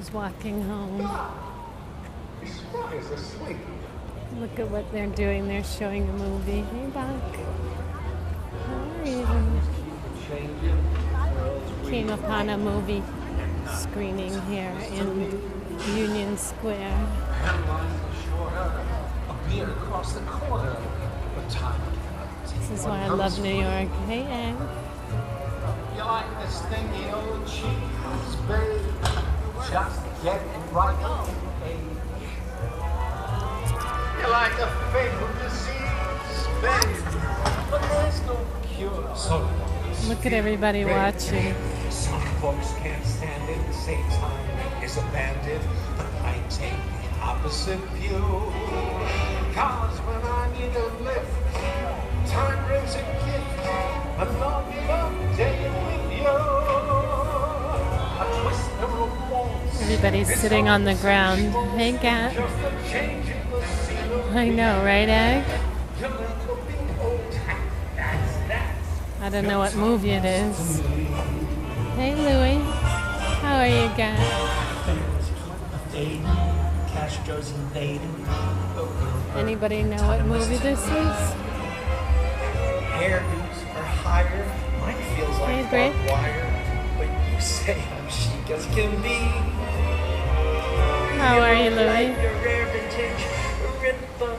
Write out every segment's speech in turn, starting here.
who's walking home. Look at what they're doing. They're showing a movie. Hey, Buck. How are you? Came upon a movie screening here in Union Square. This is why I love New York. Hey, Ed. You like this thingy old cheese, babe? Just get it right on, babe. You like a fatal disease, babe? But there's no cure. So Look at everybody watching. some folks can't stand it. Say time is a bandit. I take the opposite view. Cause when I need a lift, time brings a gift. A long day with you. A twist of romance. Everybody's sitting on the ground. Hey, Gat. Just a change in the scenery. I know, right, Egg? You look a bit old. That's. I don't know what movie it is. Hey, Louie. How are you, Gat? Castro's invading. Anybody know what movie this is? Hairdos are higher. Mine feels Hey, like Brick. barbed wire. But you say I'm chic as can be. How are you, Louie? Like a rare vintage ripple. A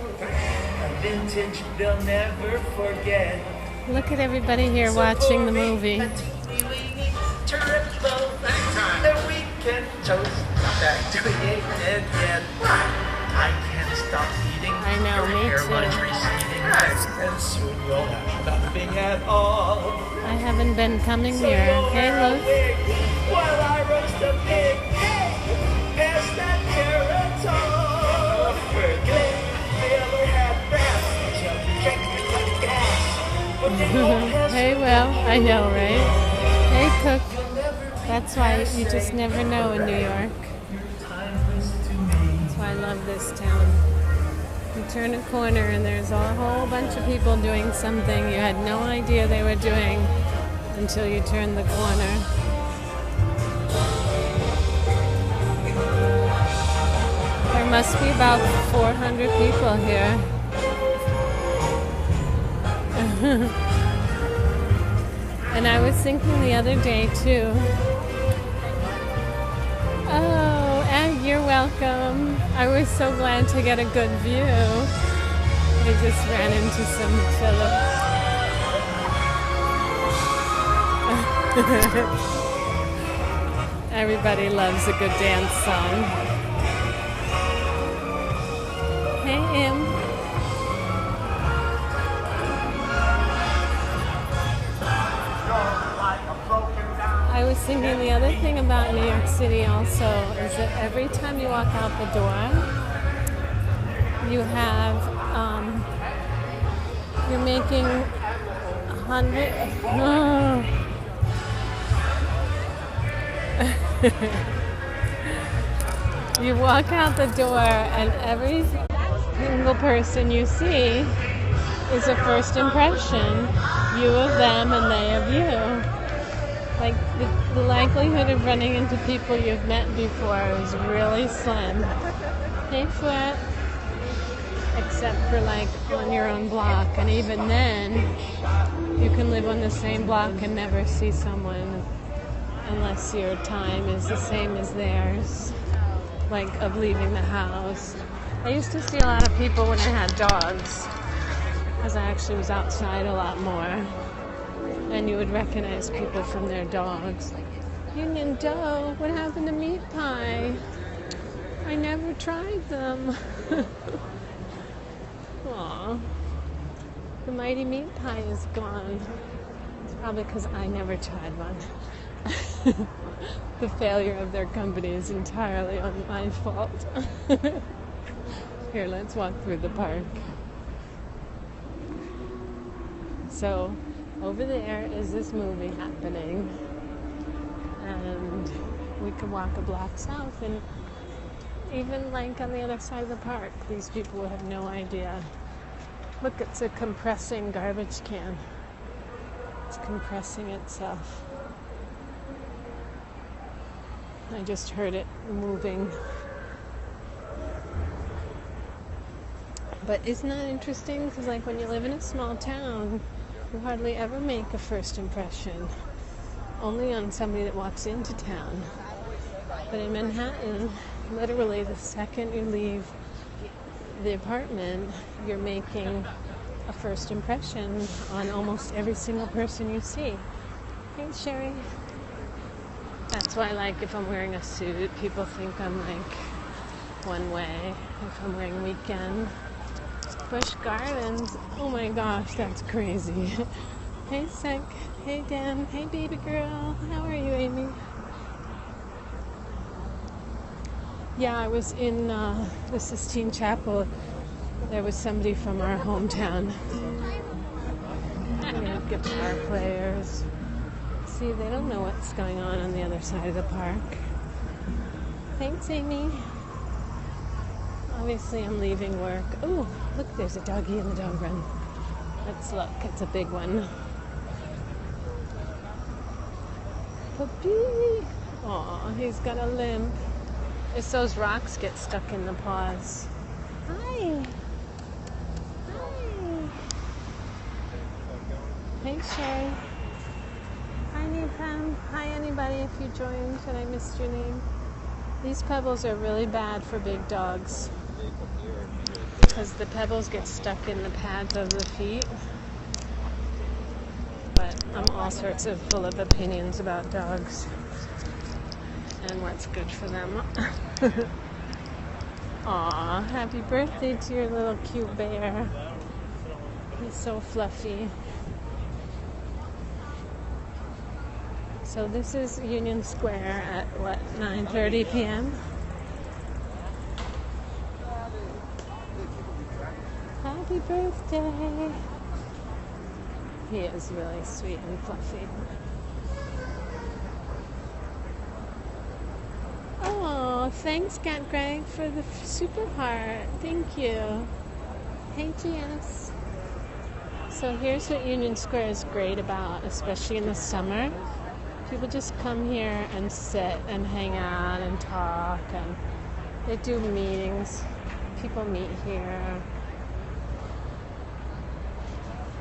vintage they'll never forget. Look at everybody here watching the movie. A teeny-weeny triple. The weekend toast. Back to it ain't dead yet. I can't stop eating. I know, me Your too. lunch receding. And soon you'll have nothing at all. I haven't been coming here. Hey, look. While I roast a pig. Hey, pass that carrot off. Forget never had brass. Just check the gas. But they won't have Hey, well, I know, right? Hey, Cook. That's why you just never know in New York. That's why I love this town. You turn a corner and there's a whole bunch of people doing something you had no idea they were doing until you turn the corner. There must be about 400 people here. And I was thinking the other day too. Oh, and you're welcome. I was so glad to get a good view. I just ran into some Phillips. Everybody loves a good dance song. Hey, Em. I was thinking the other thing about New York City also is that every time you walk out the door, you have, you're making 100, you walk out the door and every single person you see is a first impression. You of them and they of you. Like, the likelihood of running into people you've met before is really slim. Hey, Foot. Except for, like, on your own block. And even then, you can live on the same block and never see someone unless your time is the same as theirs. Like, of leaving the house. I used to see a lot of people when I had dogs. Because I actually was outside a lot more. And you would recognize people from their dogs. Union Dough, what happened to meat pie? I never tried them. Aw. The mighty meat pie is gone. It's probably because I never tried one. The failure of their company is entirely on my fault. Here, let's walk through the park. So, over there is this movie happening, and we could walk a block south, and even like on the other side of the park, these people will have no idea. Look, it's a compressing garbage can. It's compressing itself. I just heard it moving. But isn't that interesting? Because like when you live in a small town, you hardly ever make a first impression. Only on somebody that walks into town. But in Manhattan, literally the second you leave the apartment, you're making a first impression on almost every single person you see. Hey, Sherry. That's why, like, if I'm wearing a suit, people think I'm, like, one way. If I'm wearing weekend. Busch Gardens. Oh my gosh, that's crazy. Hey, Sick. Hey, Dan. Hey, baby girl. How are you, Amy? Yeah, I was in the Sistine Chapel. There was somebody from our hometown. Guitar players. See, they don't know what's going on the other side of the park. Thanks, Amy. Obviously, I'm leaving work. Oh, look, there's a doggy in the dog run. Let's look. It's a big one. Puppy. Aw, he's got a limp. It's those rocks get stuck in the paws. Hi. Hi. Hey, Sherry. Hi, Nepam. Hi, anybody if you joined and I missed your name. These pebbles are really bad for big dogs because the pebbles get stuck in the pads of the feet. But I'm all sorts of full of opinions about dogs and what's good for them. Aw, happy birthday to your little cute bear. He's so fluffy. So this is Union Square at, what, 9:30 p.m.? Happy birthday! He is really sweet and fluffy. Oh, thanks, Cat Greg, for the super heart. Thank you. Hey, Janice. So here's what Union Square is great about, especially in the summer. People just come here and sit and hang out and talk, and they do meetings. People meet here.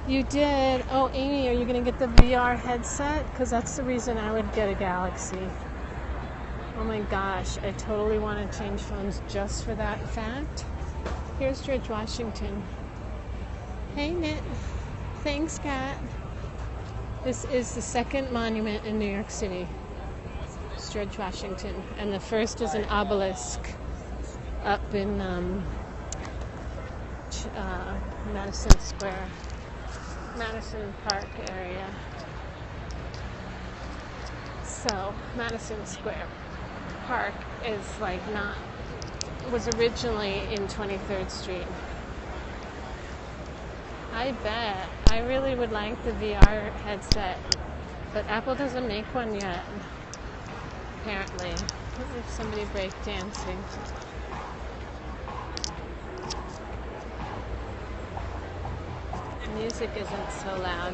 You did? Oh, Amy, are you going to get the VR headset? Because that's the reason I would get a Galaxy. Oh my gosh, I totally want to change phones just for that fact. Here's George Washington. Hey, Knit. Thanks, Kat. This is the second monument in New York City. It's George Washington. And the first is an obelisk up in Madison Square, Madison Park area. So, Madison Square Park is like was originally in 23rd Street. I bet. I really would like the VR headset, but Apple doesn't make one yet, apparently. There's somebody break dancing. The music isn't so loud.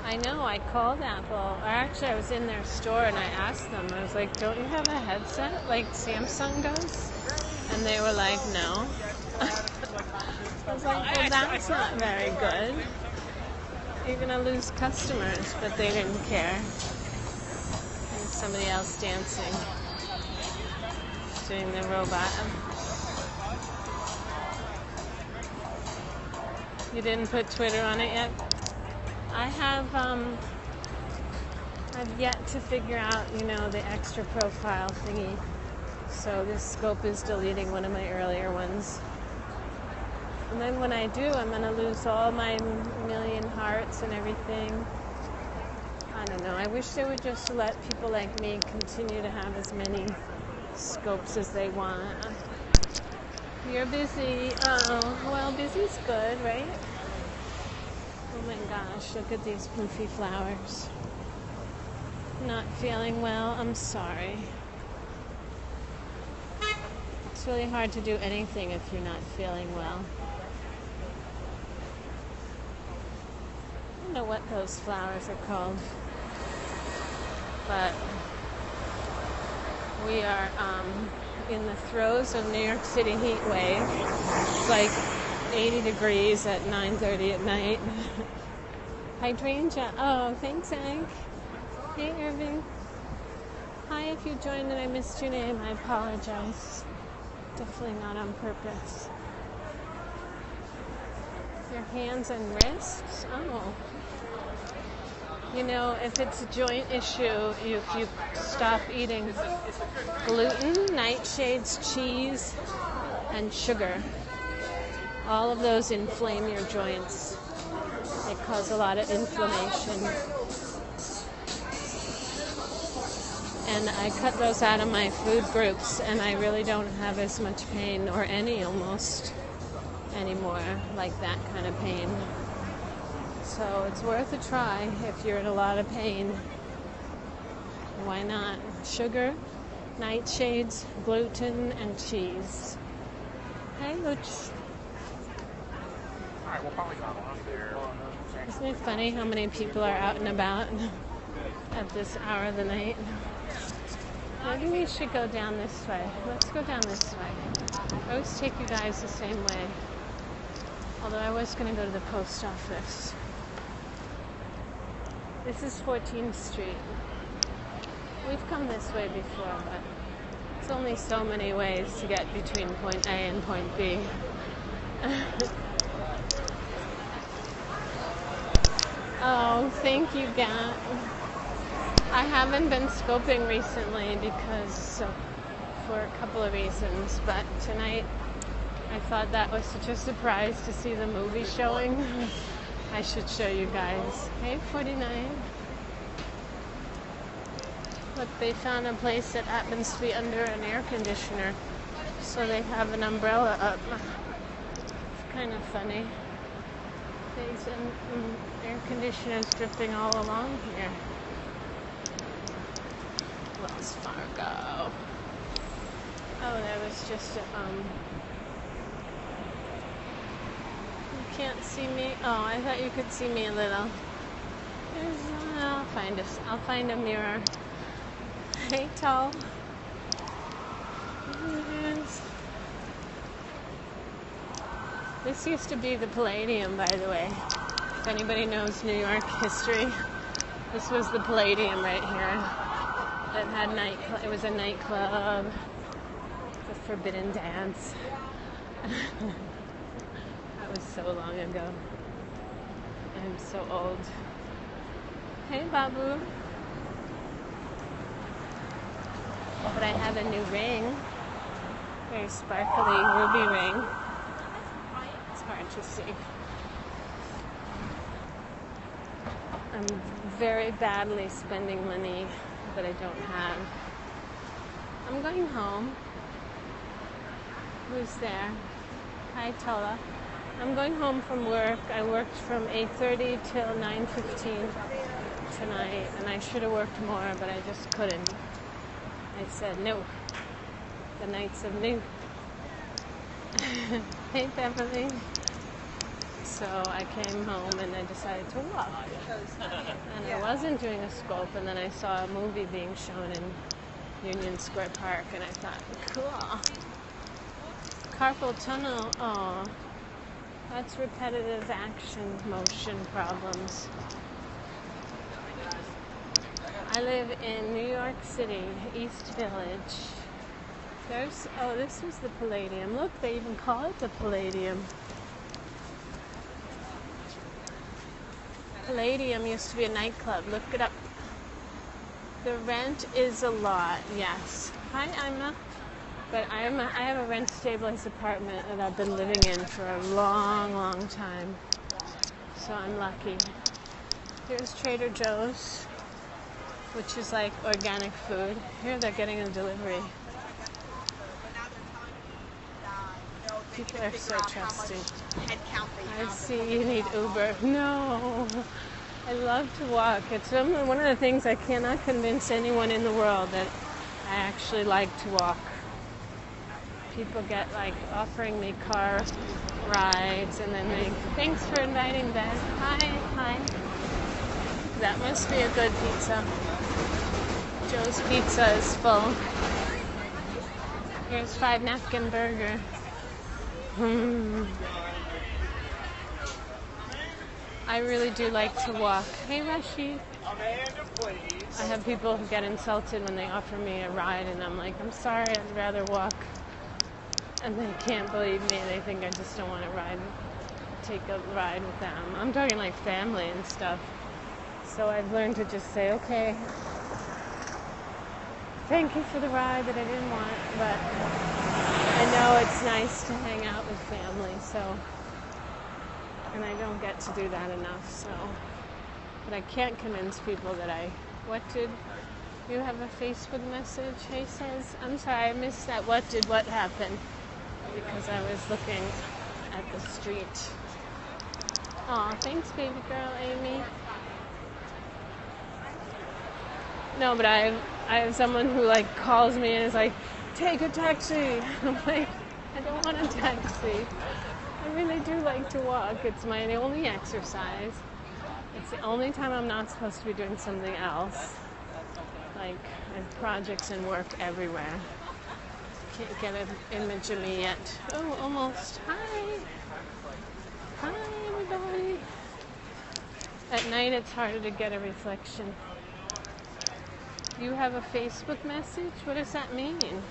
I know, I called Apple, or actually I was in their store and I asked them, I was like, don't you have a headset like Samsung does? And they were like, no. I was like, well, that's not very good. You're going to lose customers, but they didn't care. And somebody else dancing, doing the robot. You didn't put Twitter on it yet? I have, I've yet to figure out, the extra profile thingy. So this scope is deleting one of my earlier ones. And then when I do, I'm going to lose all my million hearts and everything. I don't know. I wish they would just let people like me continue to have as many scopes as they want. You're busy. Oh, well, busy's good, right? Oh my gosh, look at these poofy flowers. Not feeling well? I'm sorry. It's really hard to do anything if you're not feeling well. know what those flowers are called, but we are in the throes of New York City heat wave. It's like 80 degrees at 9:30 at night. Hydrangea. Oh, thanks, Hank. Hey, Irving. Hi, if you joined and I missed your name, I apologize. Definitely not on purpose. Your hands and wrists? Oh. You know, if it's a joint issue, if you stop eating gluten, nightshades, cheese, and sugar, all of those inflame your joints. They cause a lot of inflammation. And I cut those out of my food groups, and I really don't have as much pain, or any almost anymore, like that kind of pain. So it's worth a try if you're in a lot of pain. Why not? Sugar, nightshades, gluten, and cheese. Hey, Luch. Alright, we'll probably go along there. Isn't it funny how many people are out and about at this hour of the night? Maybe we should go down this way. Let's go down this way. I always take you guys the same way. Although I was going to go to the post office. This is 14th Street. We've come this way before, but it's only so many ways to get between point A and point B. Oh, thank you, Gat. I haven't been scoping recently because for a couple of reasons, but tonight I thought that was such a surprise to see the movie showing. I should show you guys. Hey, 49. Look, they found a place that happens to be under an air conditioner, so they have an umbrella up. It's kind of funny. There's air conditioners dripping all along here. Wells Fargo. Oh, there was just a, you can't see me? Oh, I thought you could see me a little. I'll find a mirror. Hey, tall. Yes. This used to be the Palladium, by the way. If anybody knows New York history, this was the Palladium right here. It had it was a nightclub, the Forbidden Dance. That was so long ago. I'm so old. Hey, Babu. But I have a new ring. Very sparkly ruby ring. It's hard to see. I'm very badly spending money that I don't have. I'm going home. Who's there? Hi, Tola. I'm going home from work. I worked from 8:30 till 9:15 tonight, and I should have worked more, but I just couldn't. I said no. The nights of new. Hey, Beverly. So I came home and I decided to walk. And I wasn't doing a scope, and then I saw a movie being shown in Union Square Park, and I thought, cool. Carpal tunnel, oh, that's repetitive action motion problems. I live in New York City, East Village. This was the Palladium. Look, they even call it the Palladium. Palladium used to be a nightclub. Look it up. The rent is a lot, yes. Hi, Imma. But I have a rent-stabilized apartment that I've been living in for a long, long time. So I'm lucky. Here's Trader Joe's, which is like organic food. Here they're getting a delivery. People are so trusting. I see you need Uber. No. I love to walk. It's one of the things I cannot convince anyone in the world that I actually like to walk. People get like offering me car rides, and then thanks for inviting Ben. Hi. That must be a good pizza. Joe's Pizza is full. Here's 5 Napkin Burger. I really do like to walk. Hey, Rashi. I have people who get insulted when they offer me a ride, and I'm like, I'm sorry, I'd rather walk. And they can't believe me. They think I just don't want to take a ride with them. I'm talking like family and stuff. So I've learned to just say, okay, thank you for the ride that I didn't want, but I know it's nice to hang out with family, so, and I don't get to do that enough, so, but I can't convince people that what did you have a Facebook message? Hey says, I'm sorry, I missed that. What happened? Because I was looking at the street. Aw, thanks baby girl, Amy. No, but I have someone who like calls me and is like, take a taxi. I'm like, I don't want a taxi. I really do like to walk. It's my only exercise. It's the only time I'm not supposed to be doing something else. Like, I have projects and work everywhere. Can't get an image of me yet. Oh, almost. Hi. Hi, everybody. At night, it's harder to get a reflection. You have a Facebook message? What does that mean?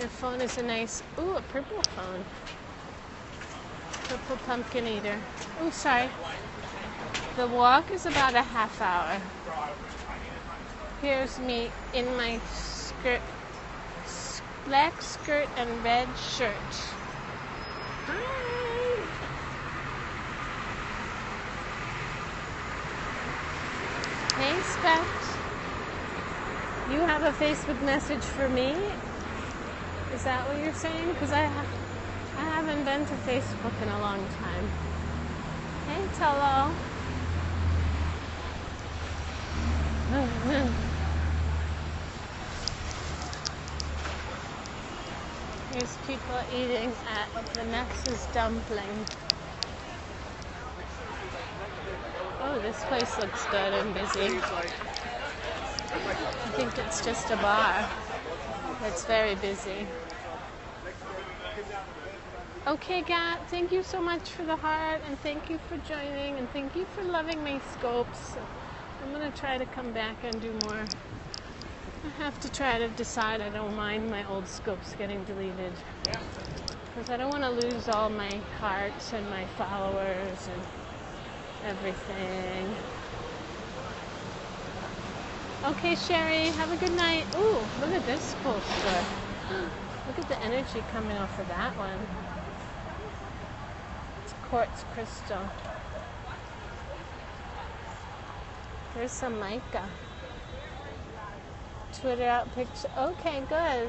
Your phone is a nice, ooh, a purple phone. Purple pumpkin eater. Oh, sorry. The walk is about a half hour. Here's me in my skirt, black skirt and red shirt. Hi. Hey, Spect. You have a Facebook message for me? Is that what you're saying? Because I haven't been to Facebook in a long time. Hey, Tello. Here's people eating at the Nexus Dumpling. Oh, this place looks good and busy. I think it's just a bar. It's very busy. Okay, Gat, thank you so much for the heart, and thank you for joining, and thank you for loving my scopes. I'm going to try to come back and do more. I have to try to decide I don't mind my old scopes getting deleted. Because I don't want to lose all my hearts and my followers and everything. Okay, Sherry, have a good night. Ooh, look at this cool store. Look at the energy coming off of that one. It's quartz crystal. There's some mica. Twitter out picture. Okay, good.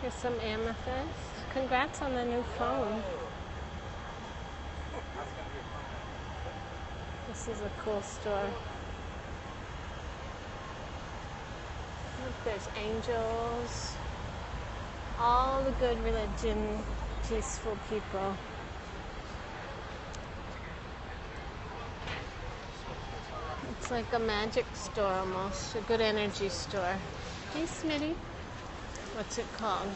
Here's some amethyst. Congrats on the new phone. This is a cool store. Look, there's angels. All the good religion, peaceful people. It's like a magic store almost, a good energy store. Hey, Smitty. What's it called?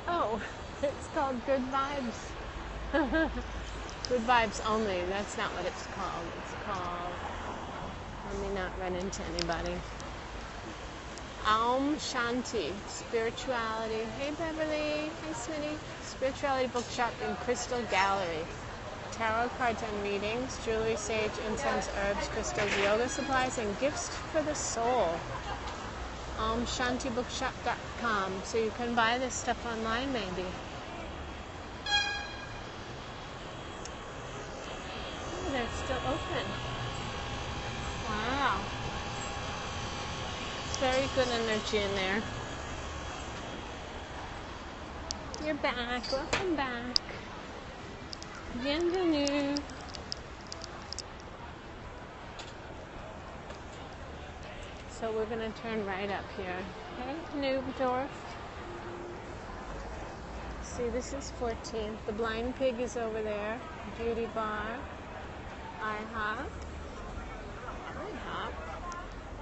Oh, it's called Good Vibes. Good Vibes Only. That's not what it's called. It's called, let me not run into anybody. Aum Shanti, Spirituality. Hey, Beverly. Hey, Smitty. Spirituality Bookshop in Crystal Gallery. Tarot cards and readings, jewelry, sage, incense, herbs, crystals, yoga supplies, and gifts for the soul. ShantiBookshop.com. So you can buy this stuff online, maybe. Oh, they're still open. Wow. Very good energy in there. You're back. Welcome back. Bienvenue. So we're going to turn right up here. Okay, Noobdorf. See, this is 14th. The Blind Pig is over there. Beauty Bar. IHOP.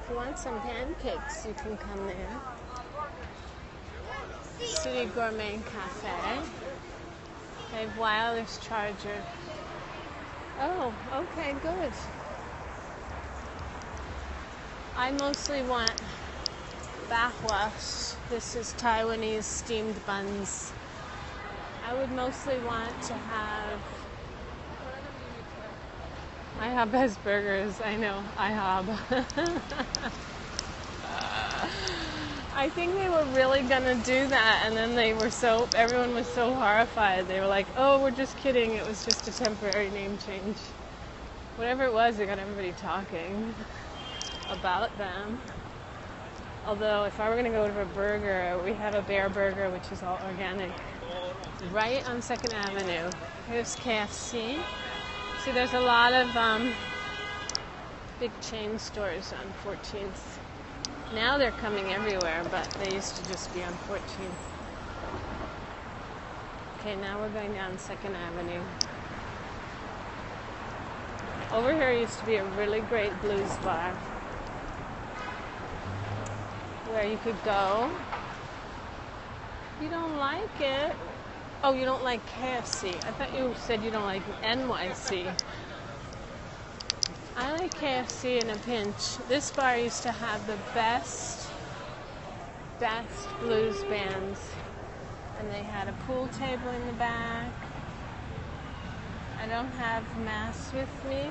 If you want some pancakes, you can come there. City Gourmet Cafe. They have wireless charger. Oh, okay, good. I mostly want bahwas. This is Taiwanese steamed buns. I would mostly want to have... IHOP has burgers. I know, IHOP. I think they were really gonna do that, and then everyone was so horrified. They were like, oh, we're just kidding. It was just a temporary name change. Whatever it was, it got everybody talking about them. Although, if I were gonna go to a burger, we have a Bear Burger, which is all organic, right on 2nd Avenue. Here's KFC. See, there's a lot of big chain stores on 14th. Now they're coming everywhere, but they used to just be on 14th. Okay, now we're going down 2nd Avenue. Over here used to be a really great blues bar where you could go. You don't like it? Oh, you don't like KFC. I thought you said you don't like NYC. I like KFC in a pinch. This bar used to have the best blues bands. And they had a pool table in the back. I don't have Mace with me.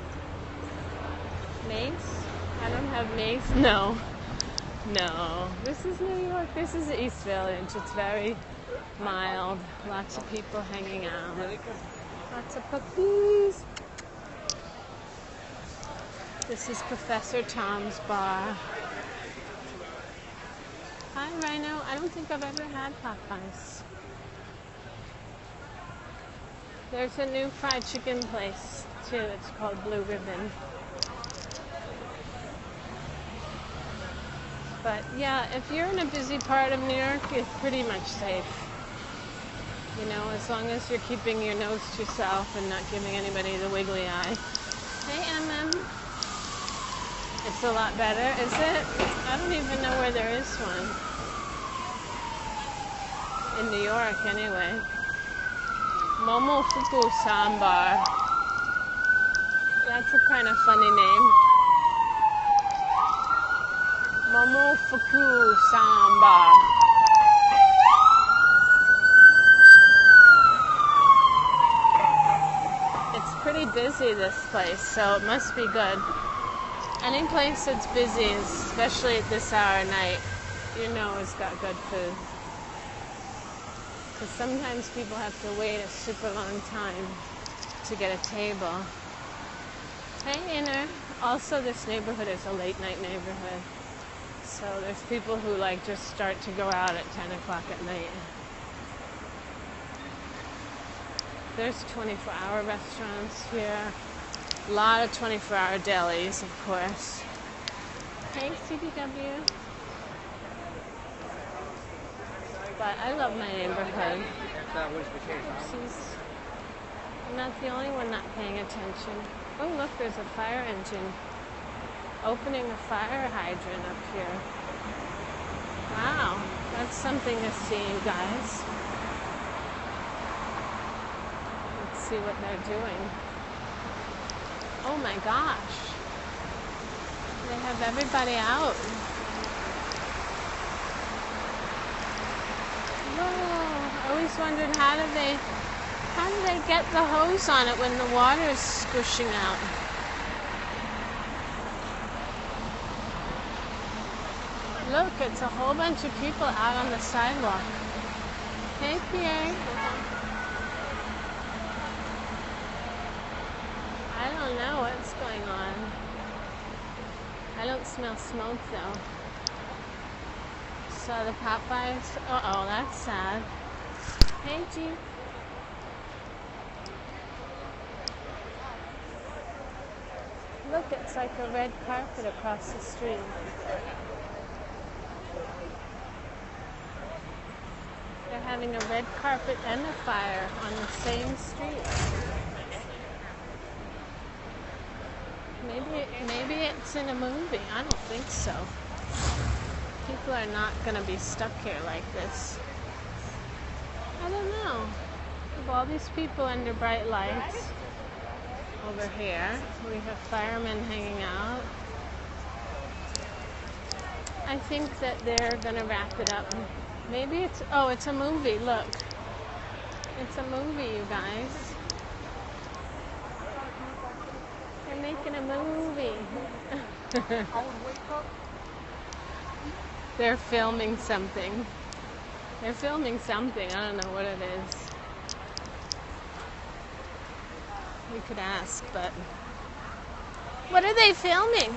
Mace? I don't have Mace. No. This is New York. This is the East Village. It's very mild. Lots of people hanging out. Lots of puppies. This is Professor Tom's bar. Hi, Rhino. I don't think I've ever had Popeyes. There's a new fried chicken place, too. It's called Blue Ribbon. But, yeah, if you're in a busy part of New York, it's pretty much safe. You know, as long as you're keeping your nose to yourself and not giving anybody the wiggly eye. Hey, MM. It's a lot better, is it? I don't even know where there is one. In New York, anyway. Momofuku Sambar. That's a kind of funny name. Momofuku Sambar. It's pretty busy, this place, so it must be good. Any place that's busy, especially at this hour of night, you know it's got good food. Because sometimes people have to wait a super long time to get a table. Hey, Inner. Also, this neighborhood is a late night neighborhood. So there's people who like just start to go out at 10 o'clock at night. There's 24-hour restaurants here. A lot of 24-hour delis, of course. Hey, CDW. But I love my neighborhood. Oopsies. I'm not the only one not paying attention. Oh, look, there's a fire engine. Opening a fire hydrant up here. Wow, that's something to see, you guys. Let's see what they're doing. Oh my gosh. They have everybody out. Whoa, I always wondered how do they get the hose on it when the water is squishing out? Look, it's a whole bunch of people out on the sidewalk. Hey, Pierre. I don't know what's going on. I don't smell smoke, though. So the Popeyes... Uh-oh, that's sad. Hey, G. Look, it's like a red carpet across the street. They're having a red carpet and a fire on the same street. Maybe it's in a movie. I don't think so. People are not gonna be stuck here like this. I don't know. With all these people under bright lights over here, we have firemen hanging out. I think that they're gonna wrap it up. Maybe it's a movie. Look, it's a movie, you guys. They're making a movie. They're filming something. I don't know what it is. We could ask, but what are they filming?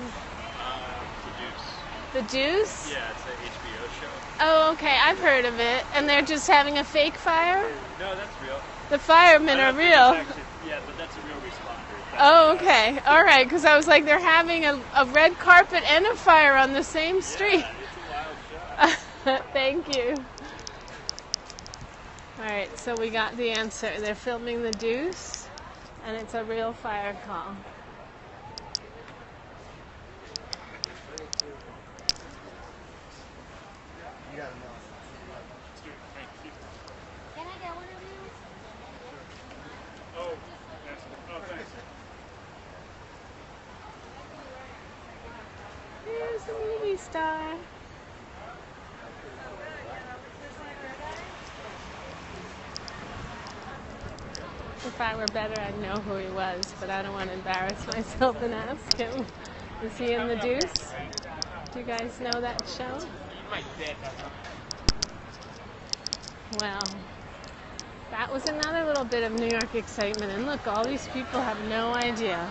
The Deuce? Yeah, it's an HBO show. Oh, okay. I've heard of it. And they're just having a fake fire? No, that's real. The firemen are real. Yeah, but that's a real responder. Oh, okay. All right. Because I was like, they're having a red carpet and a fire on the same street. Yeah, it's a wild show. Thank you. All right. So we got the answer. They're filming The Deuce, and it's a real fire call. Can I get one of these? Oh, thanks. Here's the movie star. If I were better, I'd know who he was, but I don't want to embarrass myself and ask him. Is he in The Deuce? Do you guys know that show? Well, that was another little bit of New York excitement. And look, all these people have no idea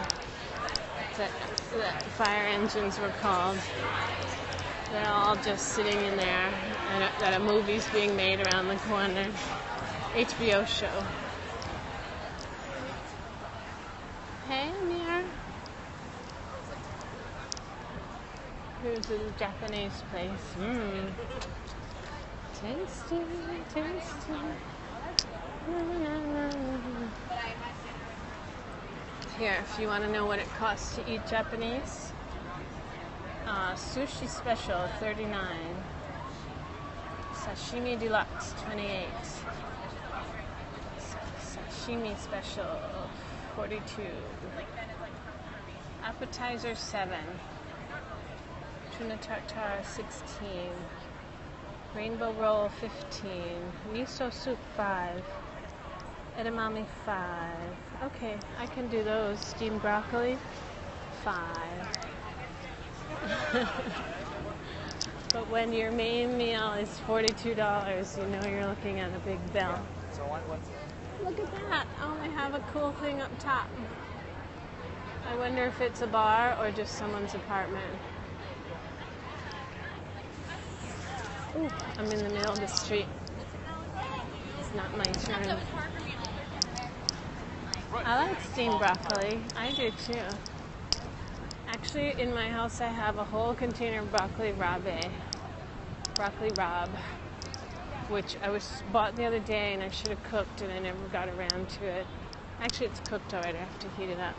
that fire engines were called. They're all just sitting in there, and that a movie's being made around the corner. HBO show. Hey, Amir. Here's a Japanese place. Tasty, tasty. Here, if you want to know what it costs to eat Japanese, sushi special $39, sashimi deluxe $28, sashimi special $42, appetizer $7, tuna tartare $16, rainbow roll $15, miso soup $5, edamame $5. Okay, I can do those. Steamed broccoli $5. But when your main meal is $42, you know you're looking at a big bill. So what's Look at that. Oh, they have a cool thing up top. I wonder if it's a bar or just someone's apartment. Ooh, I'm in the middle of the street. It's not my turn. I like steamed broccoli. I do too. Actually, in my house, I have a whole container of broccoli rabe, which I bought the other day, and I should have cooked, and I never got around to it. Actually, it's cooked already. I have to heat it up.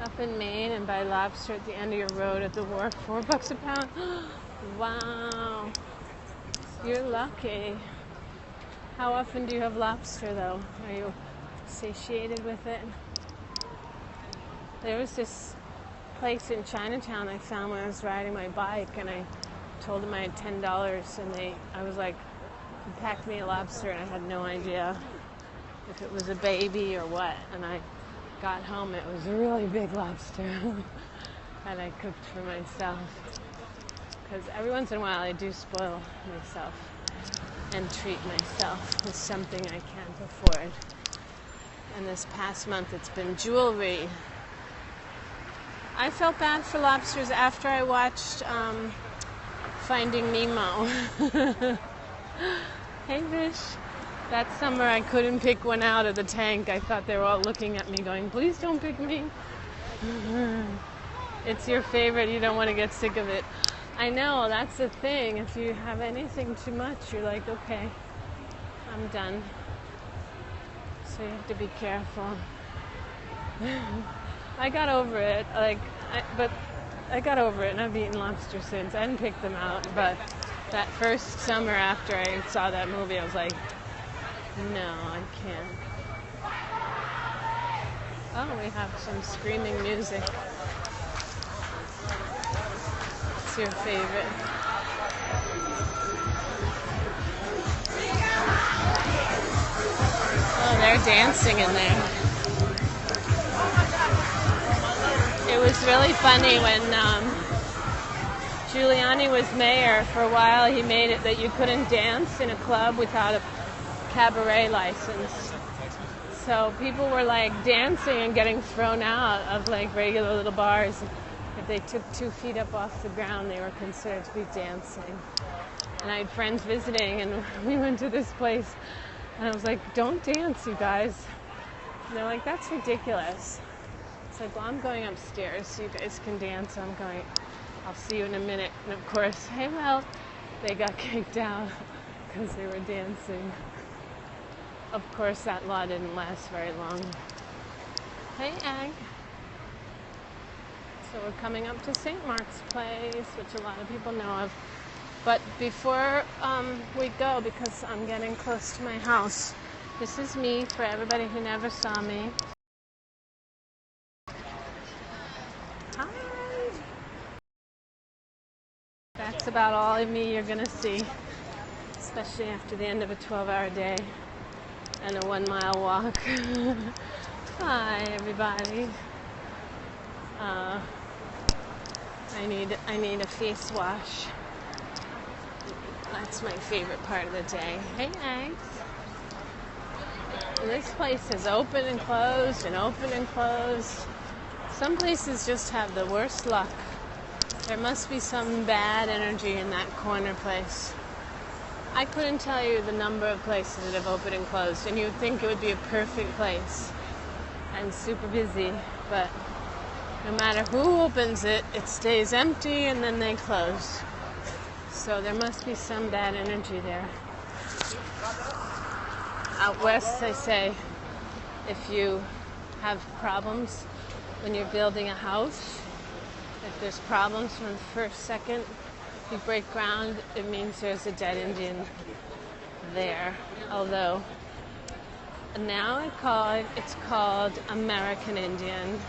Up in Maine, and buy lobster at the end of your road at the wharf, $4 a pound. Wow, you're lucky. How often do you have lobster, though? Are you satiated with it? There was this place in Chinatown I found when I was riding my bike, and I told them I had $10, and I was like, packed me a lobster, and I had no idea if it was a baby or what. And I got home, it was a really big lobster, and I cooked for myself. Because every once in a while I do spoil myself and treat myself with something I can't afford. And this past month it's been jewelry. I felt bad for lobsters after I watched Finding Nemo. Hey fish. That summer I couldn't pick one out of the tank. I thought they were all looking at me going, please don't pick me. It's your favorite, you don't want to get sick of it. I know, that's the thing. If you have anything too much, you're like, okay, I'm done. So you have to be careful. I got over it. But I got over it, and I've eaten lobster since. I didn't pick them out, but that first summer after I saw that movie, I was like, no, I can't. Oh, we have some screaming music. What's your favorite? Oh, they're dancing in there. It was really funny when Giuliani was mayor. For a while, he made it that you couldn't dance in a club without a cabaret license. So people were like dancing and getting thrown out of like regular little bars. If they took 2 feet up off the ground, they were considered to be dancing. And I had friends visiting, and we went to this place, and I was like, don't dance, you guys. And they're like, that's ridiculous. It's like, well, I'm going upstairs so you guys can dance. I'm going, I'll see you in a minute. And of course, hey, well, they got kicked out because they were dancing. Of course, that law didn't last very long. Hey, Egg. So we're coming up to St. Mark's Place, which a lot of people know of. But before we go, because I'm getting close to my house, this is me for everybody who never saw me. Hi. That's about all of me you're going to see, especially after the end of a 12-hour day and a 1-mile walk. Hi, everybody. I need a face wash. That's my favorite part of the day. Hey, Eggs. This place is open and closed and open and closed. Some places just have the worst luck. There must be some bad energy in that corner place. I couldn't tell you the number of places that have opened and closed, and you would think it would be a perfect place and super busy, but no matter who opens it, it stays empty and then they close. So there must be some bad energy there. Out west, they say, if you have problems when you're building a house, if there's problems from the first second you break ground, it means there's a dead Indian there. Although now it's called American Indian.